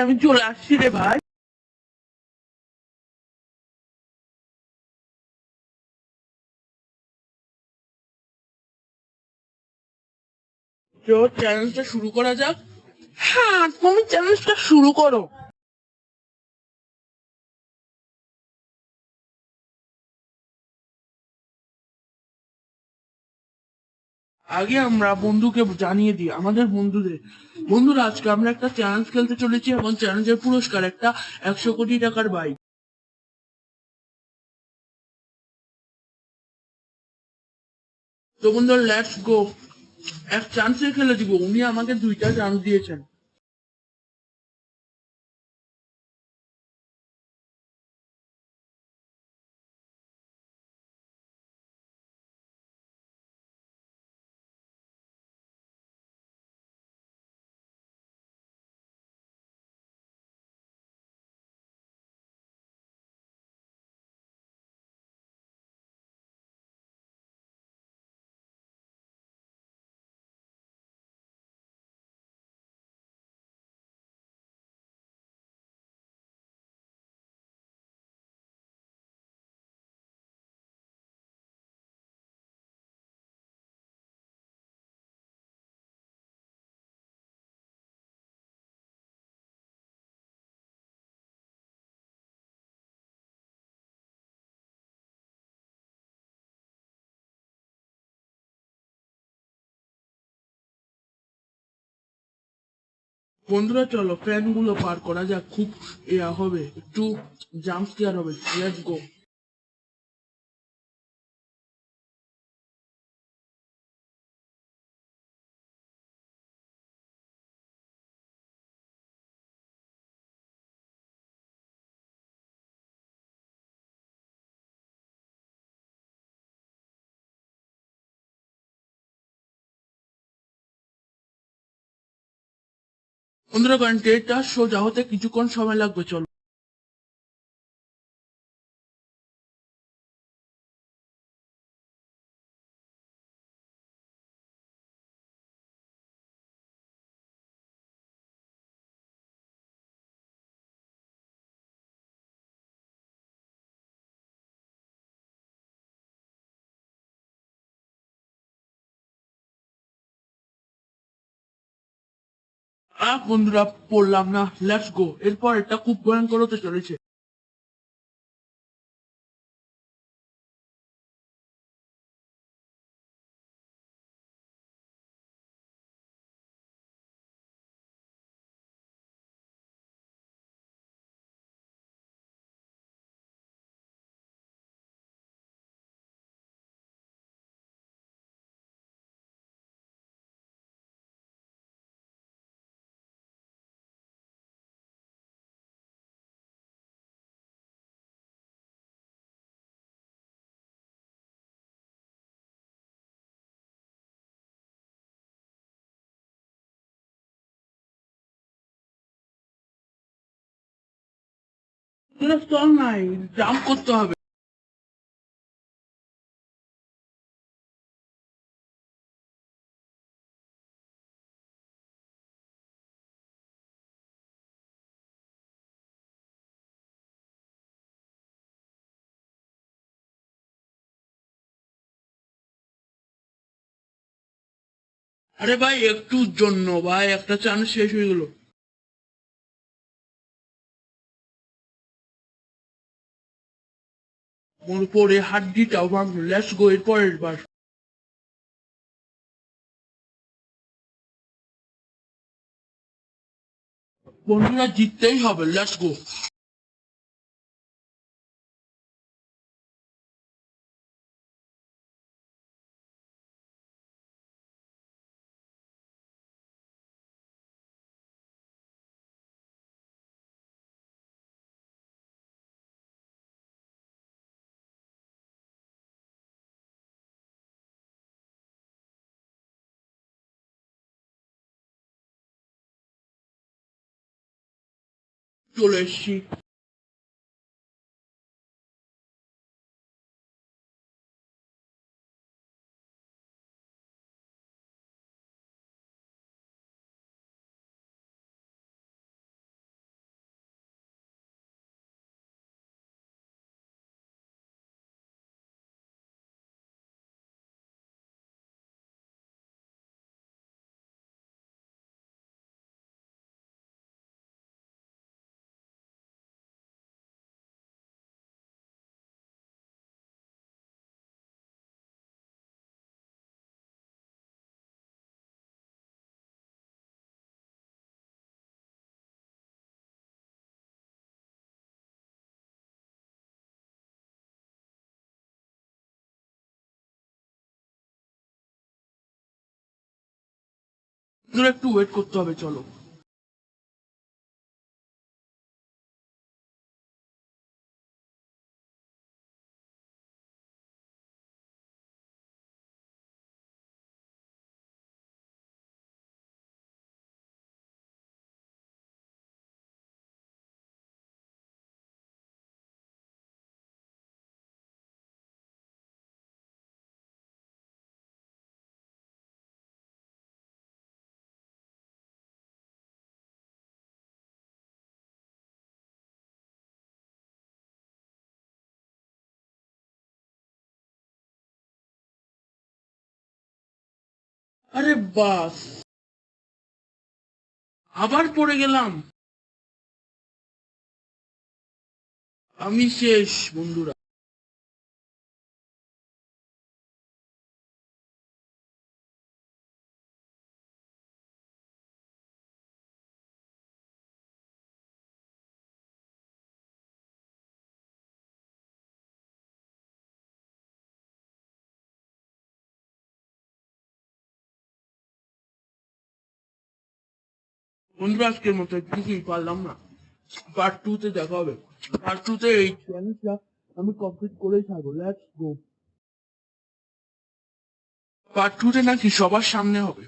আমি চলে আসছি রে ভাই। তো চ্যালেঞ্জটা শুরু করা যাক। হ্যাঁ, তুমি চ্যালেঞ্জটা শুরু করো। আগে আমরা বন্ধুকে জানিয়ে দিই, আমাদের বন্ধুদের, বন্ধুরা আজকে আমরা একটা চ্যালেঞ্জ খেলতে চলেছি এবং চ্যালেঞ্জের পুরস্কার একটা 100 কোটি টাকার বাইক। তো বন্ধুরা লেটস গো। এক চান্সে খেলে দিব, উনি আমাকে 2টা চান্স দিয়েছেন। বন্ধুরা চলো ফ্যান গুলো পার করা যাক, খুব ইয়া হবে, একটু জাম্প স্কেয়ার হবে। Let's go. বন্ধুরা কন্টেন্টটা সোজা হতে কিছুক্ষণ সময় লাগবে, চলো। বন্ধুরা পড়লাম না, লেটস গো। এরপর এটা খুব ভয়ঙ্কর হতে চলেছে। চল নাই, জাম্প করতে হবে। আরে ভাই একটুর জন্য ভাই, একটা চান্স শেষ হয়ে গেল। মোর পরে হাড্ডিটাও ভাঙলো। লেটস গো এর পরের বার। বন্ধুরা জিততেই হবে, লেটস গো। চলে এসছি। বন্ধুরা একটু ওয়েট করতে হবে, চলো। আরে বাস, আবার পড়ে গেলাম। আমি শেষ বন্ধুরা। বন্ধুরা আজকের মতো কিছুই পারলাম না, পার্ট টু তে দেখা হবে। পার্ট টু তে এই চ্যালেঞ্জটা আমি কমপ্লিট করেই থাকবো। Let's go. পার্ট টু তে নাকি সবার সামনে হবে।